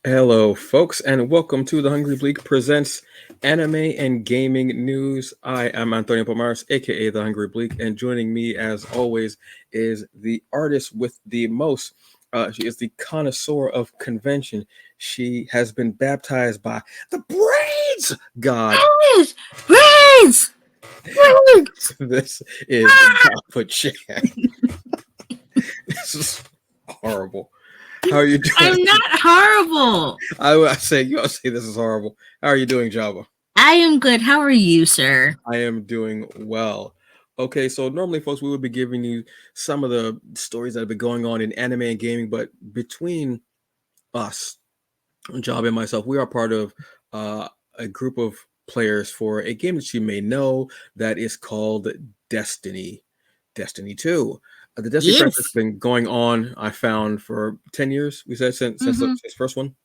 Hello, folks, and welcome to the Hungry Bleak presents anime and gaming news. I am Antonio Pomares, aka the Hungry Bleak, and joining me, as always, is the artist with the most. She is the connoisseur of convention. She has been baptized by the Braids God. Brains! Brains! Brains! This is Papa Chan. This is horrible. How are you doing? I'm not horrible. I say you all say this is horrible. How are you doing, Java? I am good. How are you, sir? I am doing well. Okay, so normally, folks, we would be giving you some of the stories that have been going on in anime and gaming, but between us, Job and myself, we are part of a group of players for a game that you may know that is called Destiny. Destiny 2. The Destiny franchise has been going on, I found, for 10 years, we said, since the first one.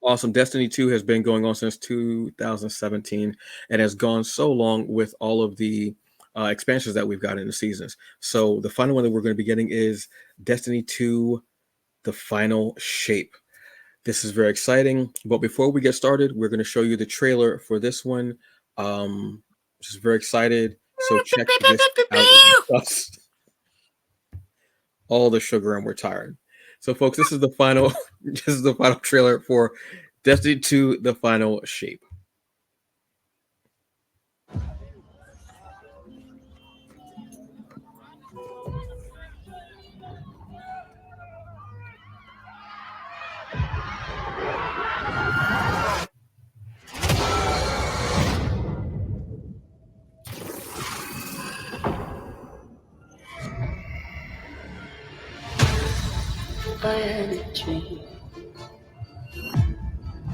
Awesome. Destiny 2 has been going on since 2017 and has gone so long with all of the expansions that we've got in the seasons. So the final one that we're going to be getting is Destiny 2, The Final Shape. This is very exciting. But before we get started, we're going to show you the trailer for this one. Just very excited. So check this out with us. All the sugar and we're tired. So, folks, this is the final trailer for Destiny 2: The Final Shape.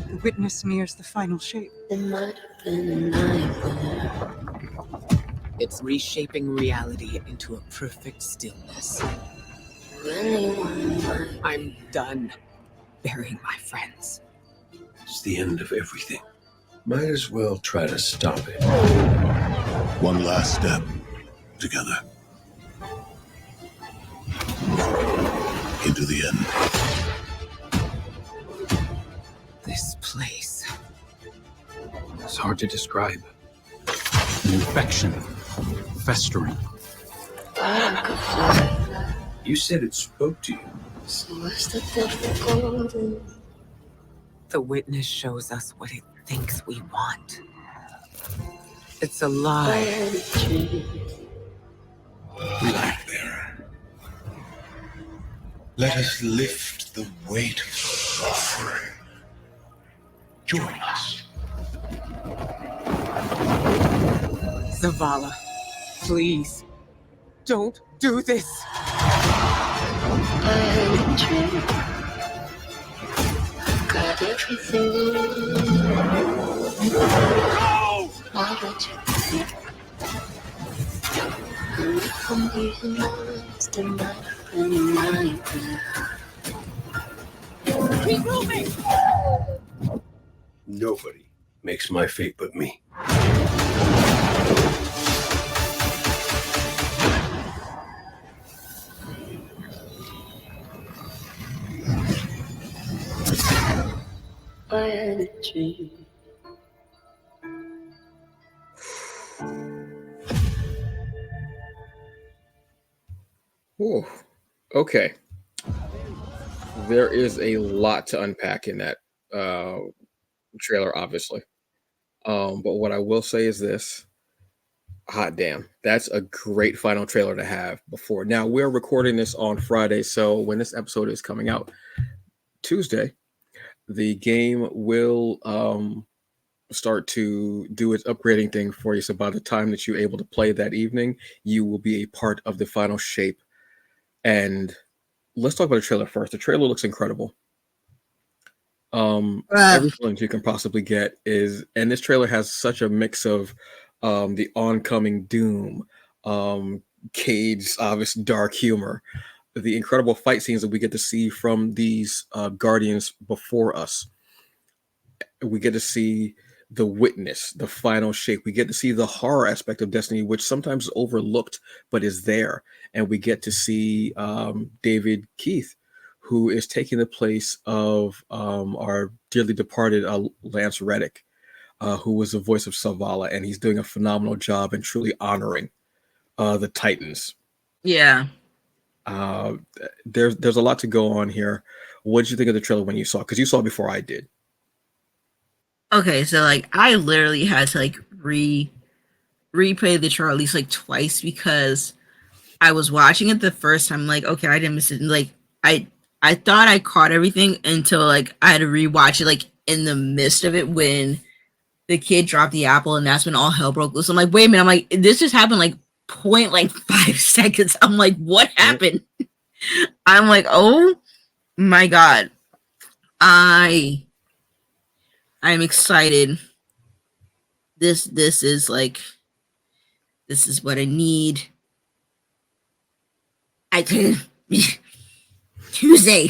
The witness nears the final shape. It might have been a nightmare. It's reshaping reality into a perfect stillness. I'm done burying my friends. It's the end of everything. Might as well try to stop it. One last step together. Into the end. This place. It's hard to describe. An infection. Festering. You said it spoke to you. So what's the difficulty? The witness shows us what it thinks we want. It's a lie. Lie there. Let us lift the weight of suffering. Join us. Zavala, please, don't do this. Got everything. Go! I'll let you be. And if I'm being honest, it might have been a nightmare. Nobody makes my fate but me. I had a dream. Ooh, okay. There is a lot to unpack in that trailer, obviously. But what I will say is this. Hot damn, that's a great final trailer to have before. Now, we're recording this on Friday, so when this episode is coming out Tuesday, the game will start to do its upgrading thing for you. So by the time that you're able to play that evening, you will be a part of the final shape. And let's talk about the trailer first. The trailer looks incredible. Everything you can possibly get is, and this trailer has such a mix of the oncoming doom, Cade's obvious dark humor, the incredible fight scenes that we get to see from these guardians before us. We get to see the witness, the final shape. We get to see the horror aspect of Destiny, which sometimes is overlooked but is there. And we get to see David Keith, who is taking the place of our dearly departed Lance Reddick, who was the voice of Savala, and he's doing a phenomenal job and truly honoring the Titans. Yeah. There's a lot to go on here. What did you think of the trailer when you saw it? Because you saw it before I did. Okay, so like I literally had to like replay the trailer at least like twice because I was watching it the first time, like, okay, I didn't miss it. Like I thought I caught everything until like I had to rewatch it like in the midst of it when the kid dropped the apple and that's when all hell broke loose. I'm like, wait a minute, I'm like, this just happened like 5 seconds. I'm like, what happened? I'm like, oh my god. I'm excited. This is like, this is what I need. I can Tuesday.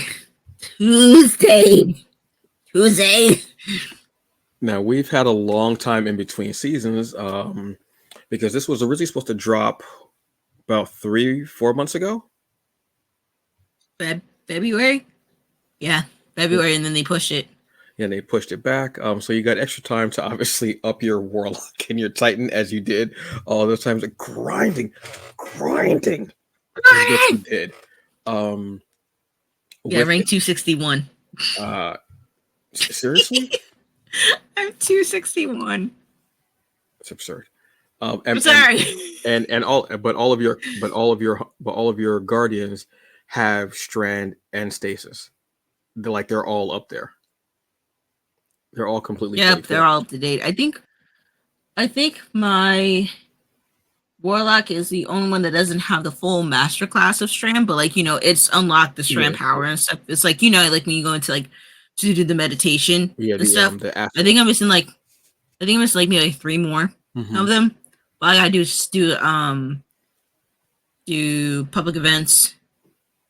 Now we've had a long time in between seasons, because this was originally supposed to drop about 3-4 months ago. February? Yeah, February, and then they pushed it. Yeah, they pushed it back. So you got extra time to obviously up your Warlock and your Titan as you did all those times, like grinding. Is what you did. Yeah, rank 261. Seriously? I'm 261. It's absurd. I'm sorry. But all of your guardians have Strand and Stasis. They're all up there. They're all completely. Yep, they're all up to date. I think my Warlock is the only one that doesn't have the full master class of Strand, but like, you know, it's unlocked the Strand power and stuff. It's like, you know, like when you go into like to do the meditation and stuff. I think I'm missing like maybe like 3 more of them. All I gotta do is do public events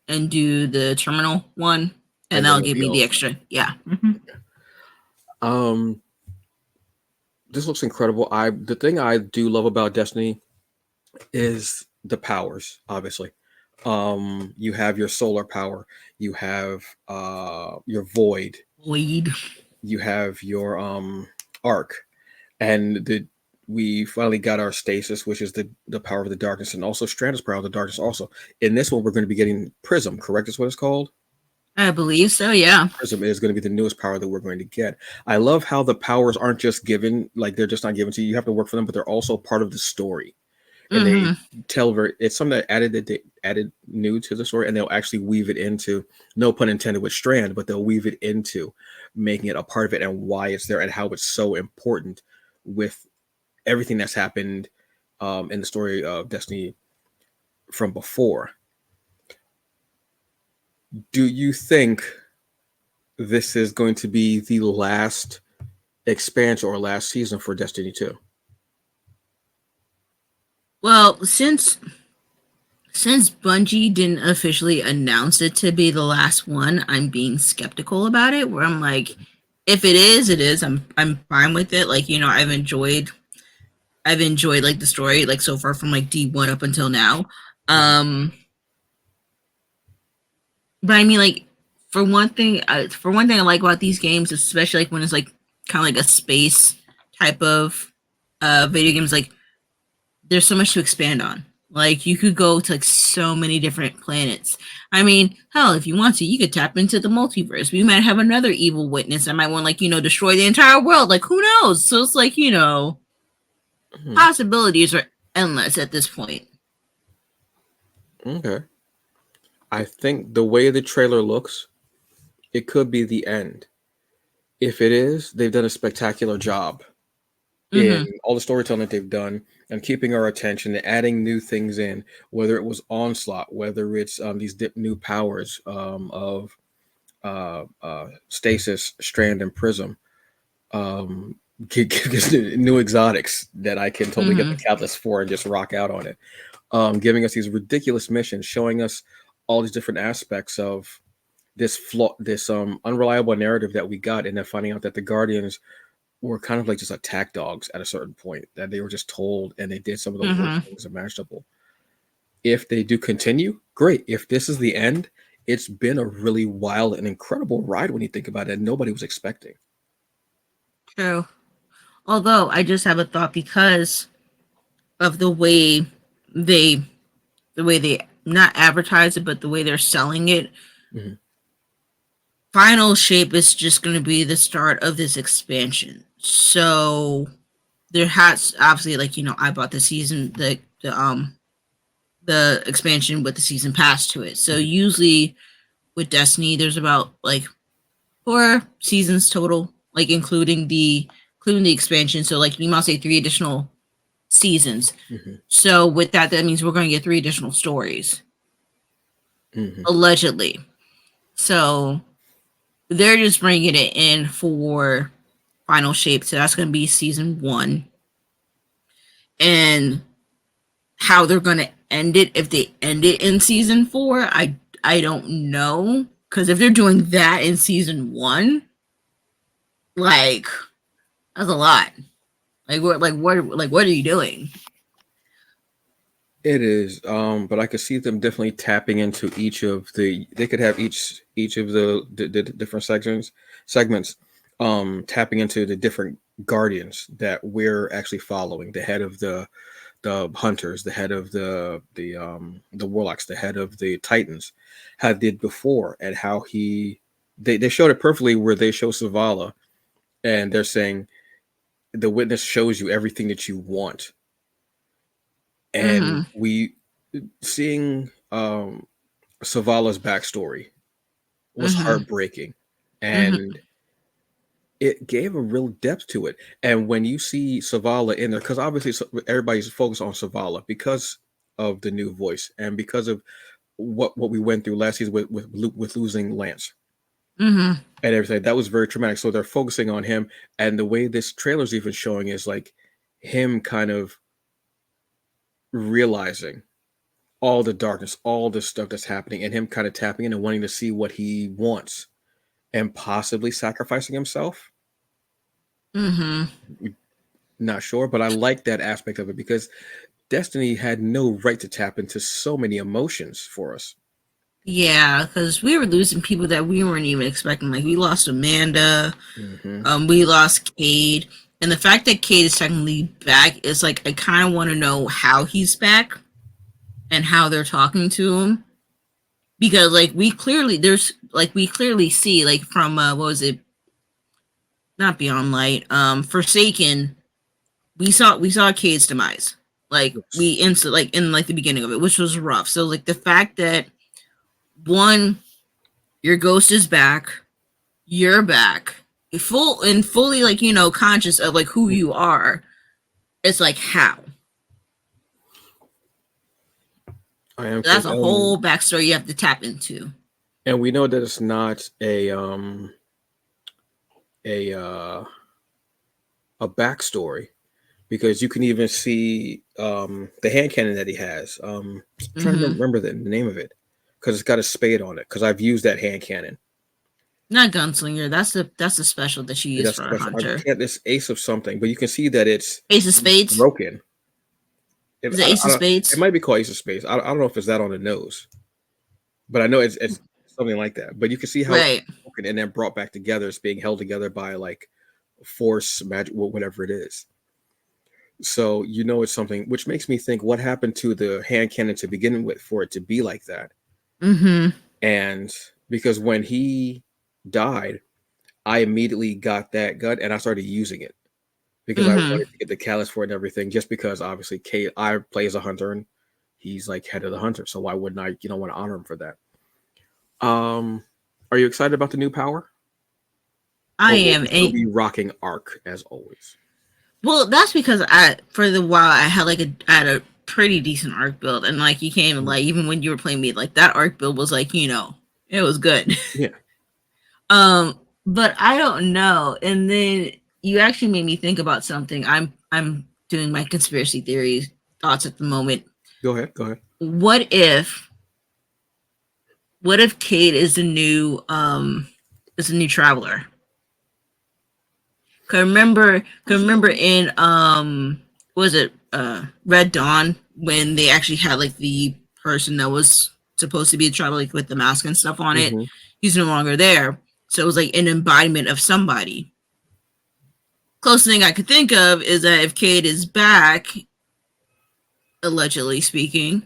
and do the terminal one, and that'll give me the extra. Yeah. This looks incredible. The thing I do love about Destiny is the powers, obviously. You have your solar power, you have your void, you have your arc, and we finally got our stasis, which is the power of the darkness, and also Strand's power of the darkness. Also, in this one, we're going to be getting Prism, correct? Is what it's called? I believe so, yeah. Prism is going to be the newest power that we're going to get. I love how the powers aren't just given, like they're just not given to you. You have to work for them, but they're also part of the story. And they tell it's something that they added new to the story, and they'll actually weave it into, no pun intended with Strand, but they'll weave it into making it a part of it and why it's there and how it's so important with everything that's happened in the story of Destiny from before. Do you think this is going to be the last expansion or last season for Destiny 2? Well, since Bungie didn't officially announce it to be the last one, I'm being skeptical about it. Where I'm like, if it is, it is. I'm fine with it. Like, you know, I've enjoyed like the story like so far from like D1 up until now. But I mean, like, for one thing I like about these games, especially like when it's like kind of like a space type of video games, like there's so much to expand on. Like you could go to like so many different planets. I mean, hell, if you want to, you could tap into the multiverse. We might have another evil witness that might want, like, you know, destroy the entire world. Like, who knows? So it's like, you know, possibilities are endless at this point. Okay. I think the way the trailer looks, it could be the end. If it is, they've done a spectacular job in all the storytelling that they've done and keeping our attention and adding new things in, whether it was Onslaught, whether it's these new powers of Stasis, Strand, and Prism. Gives new exotics that I can totally get the catalyst for and just rock out on it. Giving us these ridiculous missions, showing us all these different aspects of this unreliable narrative that we got, and then finding out that the Guardians were kind of like just attack dogs at a certain point, that they were just told and they did some of the worst things imaginable. If they do continue, great. If this is the end, it's been a really wild and incredible ride when you think about it. Nobody was expecting. True. Although I just have a thought because of they the way they not advertise it, but the way they're selling it. Mhm. Final Shape is just going to be the start of this expansion. So there has obviously, like, I bought the season, the expansion with the season pass to it. So usually with Destiny, there's about like 4 seasons total, like including the expansion. So like you might say 3 additional seasons. Mhm. So with that means we're going to get 3 additional stories, Mhm. allegedly. So they're just bringing it in for Final Shape. So that's going to be season 1. And how they're going to end it, if they end it in season 4, I don't know. Because if they're doing that in season 1, like, that's a lot. What are you doing? It is, but I could see them definitely tapping into each of the. They could have each of the different segments, tapping into the different guardians that we're actually following. The head of the hunters, the head of the warlocks, the head of the titans, how did before, and how they showed it perfectly where they show Savala, and they're saying the witness shows you everything that you want. And we seeing Savala's backstory was heartbreaking, and it gave a real depth to it. And when you see Savala in there, because obviously everybody's focused on Savala because of the new voice and because of what we went through last season with losing Lance and everything, that was very traumatic. So they're focusing on him, and the way this trailer's even showing is like him kind of realizing all the darkness, all the stuff that's happening, and him kind of tapping in and wanting to see what he wants and possibly sacrificing himself. Not sure, but I like that aspect of it because Destiny had no right to tap into so many emotions for us. Yeah, because we were losing people that we weren't even expecting. Like we lost Amanda, we lost Cade, and the fact that Cade is technically back is like I kind of want to know how he's back and how they're talking to him, because like we clearly see like from what was it? Not Beyond Light, Forsaken. We saw Cade's demise. Like we like in like the beginning of it, which was rough. So like the fact that one, your ghost is back, you're back, fully like conscious of like who you are. It's like how. That's a whole backstory you have to tap into. And we know that it's not a backstory, because you can even see the hand cannon that he has. I'm trying to remember the name of it because it's got a spade on it. Because I've used that hand cannon. Not gunslinger. That's the special that you use for a hunter. It's Ace of something, but you can see that it's Ace of Spades. Broken. Is it Ace of Spades? It might be called Ace of Spades. I don't know if it's that on the nose, but I know it's something like that. But you can see how it's broken and then brought back together. It's being held together by like force, magic, whatever it is. So it's something, which makes me think, what happened to the hand cannon to begin with for it to be like that? And because when he died, I immediately got that gun and I started using it because I wanted to get the callus for it and everything, just because obviously I play as a hunter and he's like head of the hunter. So why wouldn't I, want to honor him for that? Are you excited about the new power? I am. Will be rocking Arc as always. Well, that's because for the while I had a pretty decent Arc build, and like you can't even like, even when you were playing me, like that Arc build was like it was good. Yeah. But I don't know. And then you actually made me think about something. I'm doing my conspiracy theory thoughts at the moment. Go ahead. What if Cade is the new traveler? Cause remember in was it Red Dawn, when they actually had like the person that was supposed to be the traveler, like with the mask and stuff on it. Mhm. He's no longer there. So it was like an embodiment of somebody. Closest thing I could think of is that if Cade is back, allegedly speaking,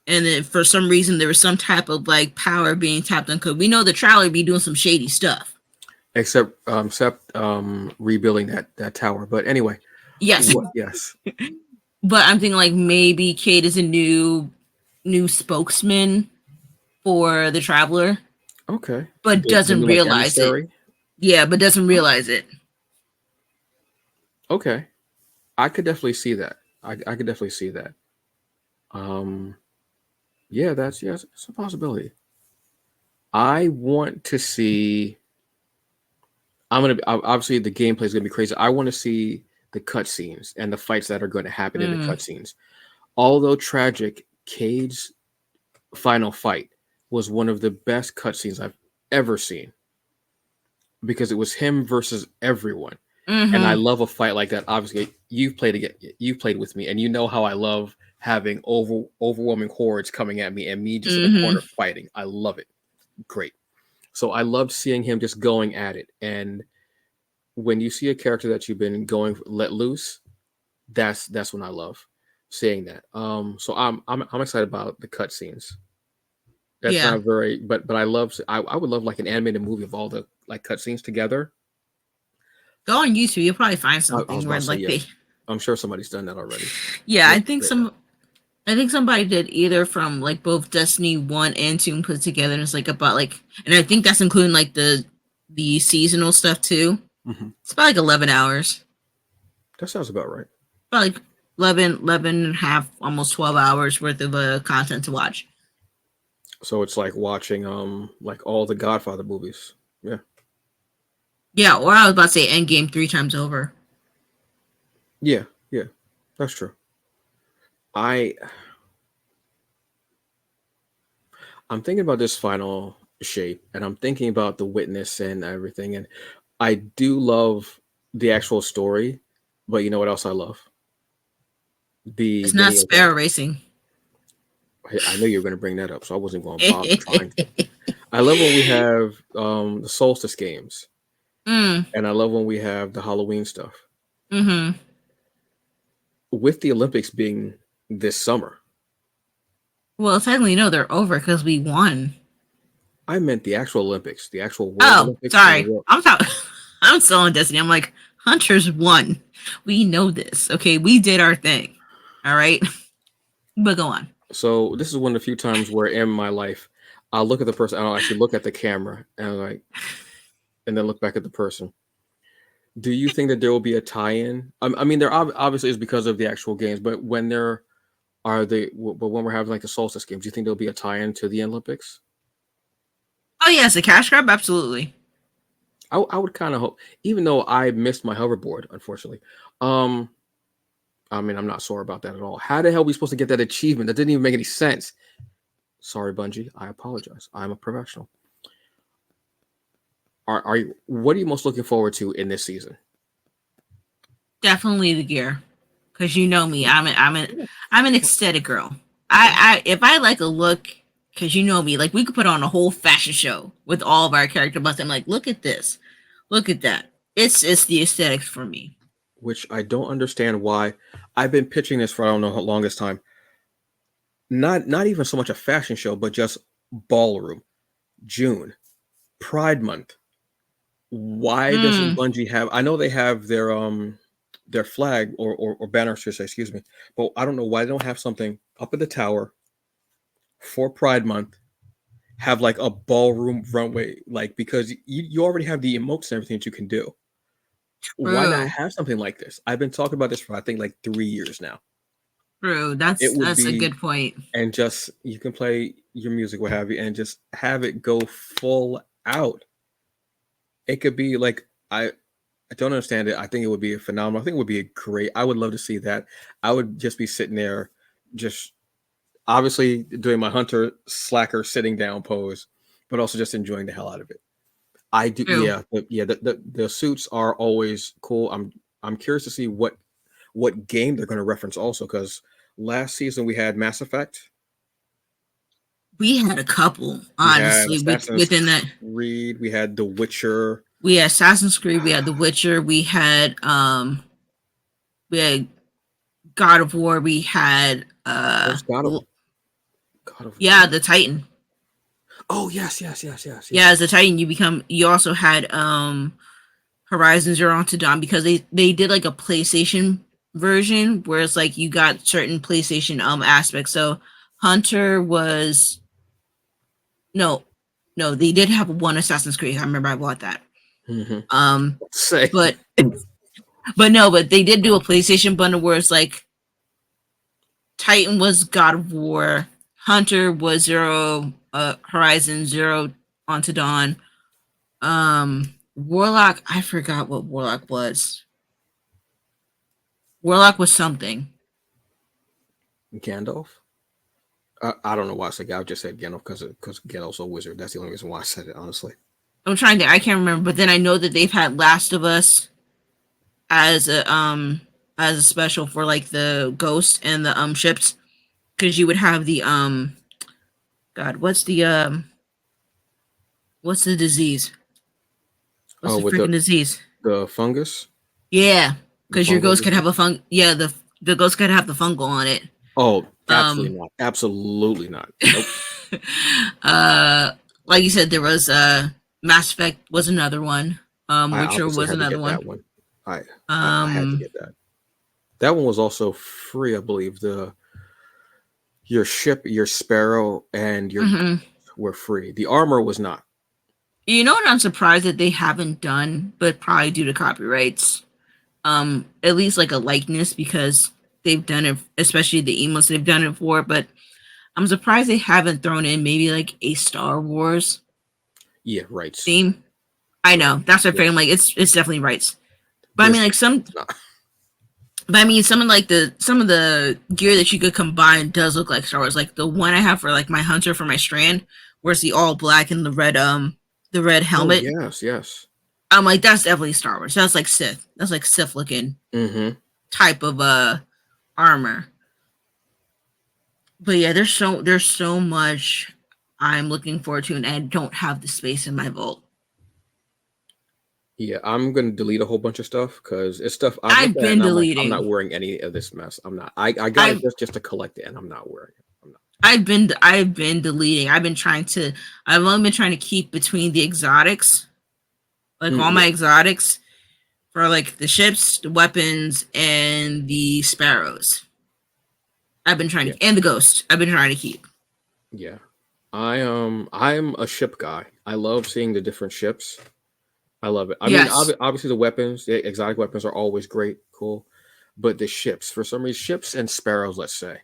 and then for some reason there was some type of like power being tapped on, because we know the traveler be doing some shady stuff. Except rebuilding that tower. But anyway, Yes, yes. but I'm thinking like maybe Cade is a new spokesman for the traveler, Okay. but doesn't Like realize it. emissary? Yeah, but doesn't realize it. Okay. I could definitely see that. I could definitely see that. Yeah, it's a possibility. I want to see. Obviously the gameplay is gonna be crazy. I want to see the cutscenes and the fights that are going to happen in the cutscenes. Although tragic, Cade's final fight was one of the best cutscenes I've ever seen because it was him versus everyone. And I love a fight like that. Obviously, you've played with me, and you know how I love having overwhelming hordes coming at me and me just in the corner fighting. I love it. Great. So I loved seeing him just going at it. And when you see a character that you've been let loose, that's when I love seeing that. So I'm excited about the cutscenes. That's Yeah. not very, but I would love like an animated movie of all the like cutscenes together. Go on YouTube, you'll probably find I was something about where to say, like yeah. they. I'm sure somebody's done that already. Yeah, I Yeah, think yeah. I think somebody did either from like both Destiny 1 and 2 and put it together, and it's like about like, and I think that's including like the seasonal stuff too. Mhm. It's about like 11 hours. That sounds about right. About like 11 and a half, almost 12 hours worth of content to watch. So it's like watching like all the Godfather movies. Yeah. Yeah, or I was about to say Endgame 3 times over. Yeah, that's true. I'm thinking about this final shape, and I'm thinking about the witness and everything, and I do love the actual story, but you know what else I love? The It's not video Sparrow game. Racing. I knew you were going to bring that up, so I wasn't going to bother trying. I love when we have the Solstice games, and I love when we have the Halloween stuff. With the Olympics being this summer, Well, technically, no, they're over because we won. I meant the actual Olympics, the actual World Oh, Olympics. and sorry. the World- I'm talking. I'm still on Destiny. I'm like, Hunters won. We know this. Okay, we did our thing. All right, but go on. So this is one of the few times where in my life I'll look at the person, I'll actually look at the camera and I'm like, and then look back at the person. Do you think that there will be a tie-in? I mean, there obviously is because of the actual games, but when when we're having like the Solstice games, do you think there'll be a tie-in to the Olympics? Oh yes, a cash grab, absolutely. I would kind of hope, even though I missed my hoverboard, unfortunately. I mean, I'm not sore about that at all. How the hell are we supposed to get that achievement? That didn't even make any sense. Sorry, Bungie. I apologize. I'm a professional. Are you? What are you most looking forward to in this season? Definitely the gear, because you know me. I'm an aesthetic girl. I if I like a look, because you know me, like we could put on a whole fashion show with all of our character busts. I'm like, look at this, look at that. It's the aesthetics for me. Which I don't understand why. I've been pitching this for I don't know how longest time. Not even so much a fashion show, but just ballroom. June, Pride Month. Why doesn't Bungie have? I know they have their flag or banner, should I say, excuse me, but I don't know why they don't have something up at the tower for Pride Month. Have like a ballroom runway, like because you already have the emotes and everything that you can do. Why not True. have something like this? I've been talking about this for I think like 3 years now. True. That's It would a be good point. and just you can play your music, what have you, and just have it go full out. It could be like I don't understand it. I think it would be a phenomenal. I think it would be a great. I would love to see that. I would just be sitting there, just obviously doing my hunter slacker sitting down pose, but also just enjoying the hell out of it. I do, True. yeah, the suits are always cool. I'm curious to see what game they're going to reference also because last season we had Mass Effect. We had a couple, We had honestly, Assassin's within that. Creed. We had The Witcher. We had Assassin's Creed, we had The Witcher, we had God of War, we had What's God of yeah, War? the Titan. Oh yes. Yeah, as a Titan, you also had Horizon Zero Dawn, because they did like a PlayStation version where it's like you got certain PlayStation aspects. So Hunter was no, they did have one Assassin's Creed. I remember I bought that. Say. But but they did do a PlayStation bundle where it's like Titan was God of War, Hunter was Horizon Zero Dawn. Warlock, I forgot what Warlock was. Warlock was something. Gandalf. I don't know why I said. I just said Gandalf because Gandalf's a wizard. That's the only reason why I said it. Honestly, I'm trying to. I can't remember, but then I know that they've had Last of Us as a special for like the ghost and the ships, because you would have the God, what's the disease? What's the with freaking disease? the fungus. Yeah, because your Fungal ghost could disease? have a fung. Yeah, the ghost could have the fungal on it. Oh, absolutely not. Absolutely not. Nope. Like you said, there was Mass Effect was another one. I Witcher obviously was had to another get one. that one. I had to get that. That one was also free, I believe. Your ship, your Sparrow, and your Mhm. were free. The armor was not. You know what I'm surprised that they haven't done, but probably due to copyrights. At least like a likeness, because they've done it, especially the emos they've done it for, but I'm surprised they haven't thrown in maybe like a Star Wars Yeah, right. theme. I know, that's what I'm Yeah. saying. Like it's definitely rights. But I mean, like Nah. but I mean, some of the gear that you could combine does look like Star Wars. Like the one I have for like my Hunter for my Strand, where it's the all black and the red helmet. Oh, yes. I'm like, that's definitely Star Wars. That's like Sith. That's like Sith looking Mm-hmm. type of armor. But yeah, there's so much I'm looking forward to, and I don't have the space in my vault. Yeah, I'm gonna delete a whole bunch of stuff because it's stuff I've looked at been and I'm like, I'm deleting. not wearing any of this mess. I'm not. I got it just to collect it, and I'm not wearing it. I'm not. I've been deleting. I've only been trying to keep between the exotics, like all my exotics for like the ships, the weapons, and the sparrows. I've been trying to, and the ghost. I've been trying to keep. Yeah, I'm a ship guy. I love seeing the different ships. I love it. I mean, obviously the weapons, the exotic weapons are always great, cool, but the ships, for some reason, ships and sparrows, let's say,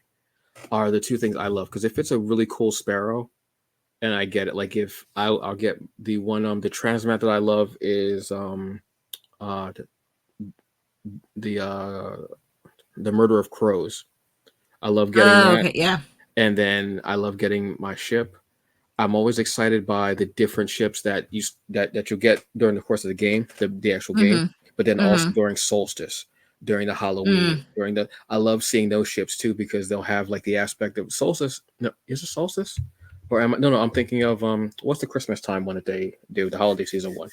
are the two things I love. Because if it's a really cool sparrow, and I get it, like if I'll get the one, the transmat that I love is the Murder of Crows. I love getting that. Okay, yeah. And then I love getting my ship. I'm always excited by the different ships that you get during the course of the game, the actual game, but then also during Solstice, during the Halloween, I love seeing those ships too, because they'll have like the aspect of Solstice. No, is it Solstice? Or I'm thinking of what's the Christmas time one that they do, the holiday season one?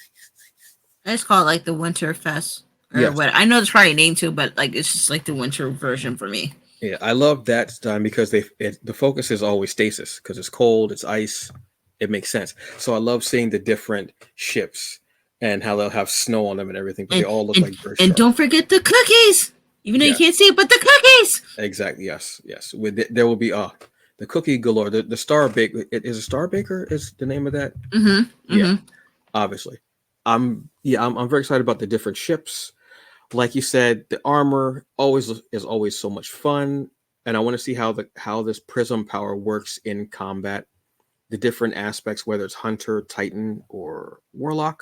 I just call it like the Winter Fest. Or Yes. what I know it's probably a name too, but like it's just like the winter version for me. Yeah, I love that time because the focus is always stasis because it's cold, it's ice, it makes sense. So I love seeing the different ships and how they'll have snow on them and everything, but they all look like very and sharp. don't forget the cookies, even though you can't see it, but the cookies. Exactly. Yes. There will be the cookie galore. The Star Baker is a Star Baker is the name of that. Yeah, obviously. I'm very excited about the different ships. Like you said, the armor is always so much fun, and I want to see how this prism power works in combat. The different aspects, whether it's Hunter, Titan, or Warlock.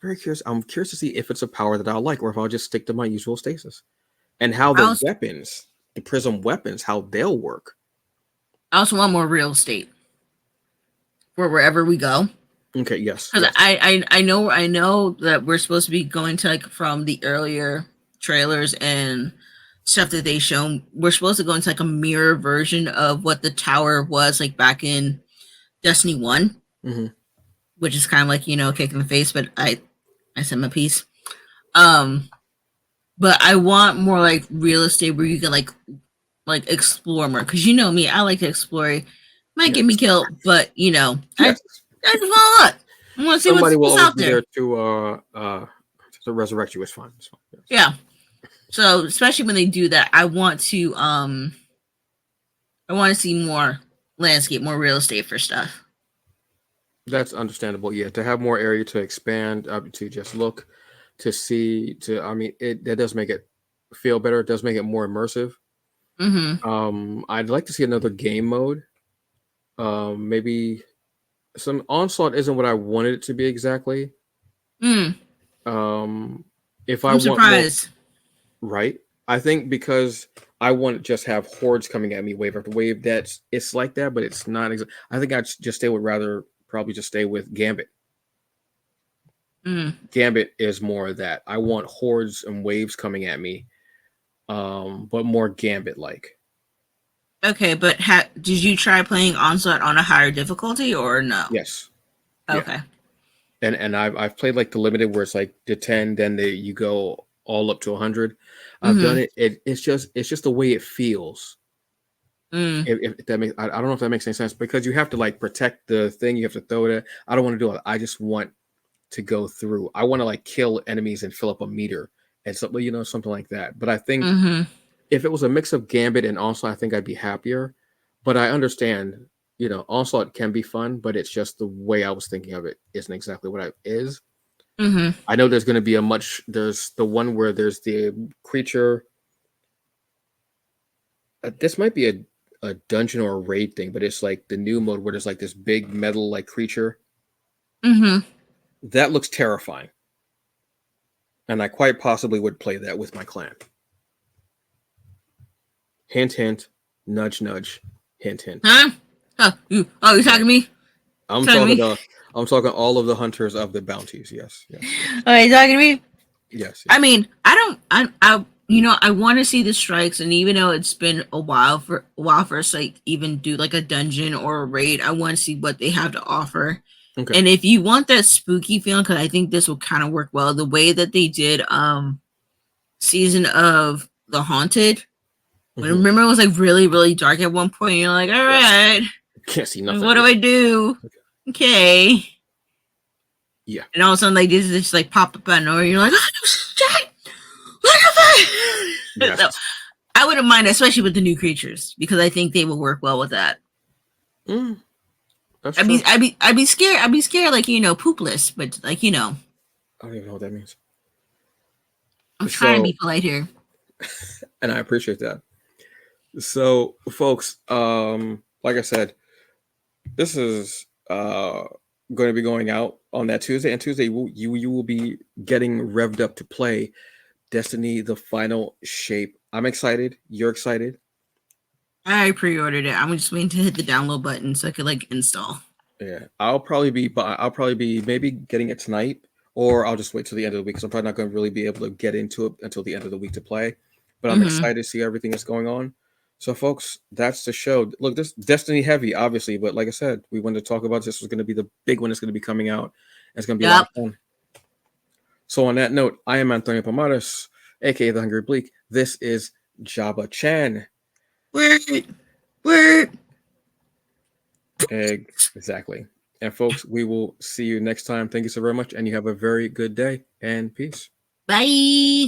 Very curious. I'm curious to see if it's a power that I'll like, or if I'll just stick to my usual stasis, and how the weapons, the prism weapons, how they'll work. I also want more real estate for wherever we go. Okay. Yes. Because I know that we're supposed to be going to like from the earlier trailers and stuff that they shown, we're supposed to go into like a mirror version of what the tower was like back in Destiny 1, which is kind of like, a kick in the face, but I said my piece. But I want more like real estate where you can like explore more, because me, I like to explore. It might get me killed, but I just follow up. I want to see Somebody will what's always out be there. there to resurrect you. It's fine. It's fine. Yes. Yeah. So especially when they do that, I want to see more landscape, more real estate for stuff. That's understandable. Yeah, to have more area to expand, to just look, to see, that does make it feel better. It does make it more immersive. I'd like to see another game mode. Maybe some Onslaught isn't what I wanted it to be exactly. If I I'm surprised. Right, I think because I want to just have hordes coming at me wave after wave. It's like that, but it's not. I think I'd just probably just stay with Gambit. Gambit is more of that. I want hordes and waves coming at me, but more Gambit like. Okay, but did you try playing Onslaught on a higher difficulty or no? Yes. Okay. Yeah. And I've played like the limited where it's like the 10, then you go all up to 100. I've done it. It's just the way it feels. If that makes, I don't know if that makes any sense, because you have to like protect the thing. You have to throw it. I don't want to do it. I just want to go through. I want to like kill enemies and fill up a meter and something, something like that. But I think if it was a mix of Gambit and Onslaught, I think I'd be happier. But I understand, Onslaught can be fun, but it's just the way I was thinking of it isn't exactly what it is. I know there's going to be there's the one where there's the creature. This might be a dungeon or a raid thing, but it's like the new mode where there's like this big metal like creature. That looks terrifying. And I quite possibly would play that with my clan. Hint, hint, nudge, nudge, hint, hint. Huh? You're talking to me? I'm talking all of the hunters of the bounties. Yes. Oh, you talking to me? Yes. I mean, I want to see the strikes, and even though it's been a while for us to like even do like a dungeon or a raid, I want to see what they have to offer. Okay. And if you want that spooky feeling, because I think this will kind of work well, the way that they did Season of the Haunted. Remember, it was like really, really dark at one point. You're like, all right, can't see nothing. What do I do? Okay. Yeah. And all of a sudden, like this just like popped up out of nowhere. You're like, oh shit! Yes. So, I wouldn't mind, especially with the new creatures, because I think they will work well with that. I'd be scared. I'd be scared, like poopless, but like I don't even know what that means. I'm trying to be polite here, and I appreciate that. So, folks, like I said, this is going to be going out on that Tuesday, and Tuesday you will be getting revved up to play Destiny: The Final Shape. I'm excited. You're excited. I pre-ordered it. I'm just waiting to hit the download button so I could like install. Yeah, I'll probably be maybe getting it tonight, or I'll just wait till the end of the week, because I'm probably not going to really be able to get into it until the end of the week to play. But I'm excited to see everything that's going on. So, folks, that's the show. Look, this Destiny heavy, obviously, but like I said, we wanted to talk about this was going to be the big one that's going to be coming out. It's going to be a lot of fun. So, on that note, I am Antonio Pomares, aka the Hungry Bleak. This is Jabba Chan. Word. Exactly. And, folks, we will see you next time. Thank you so very much, and you have a very good day, and peace. Bye.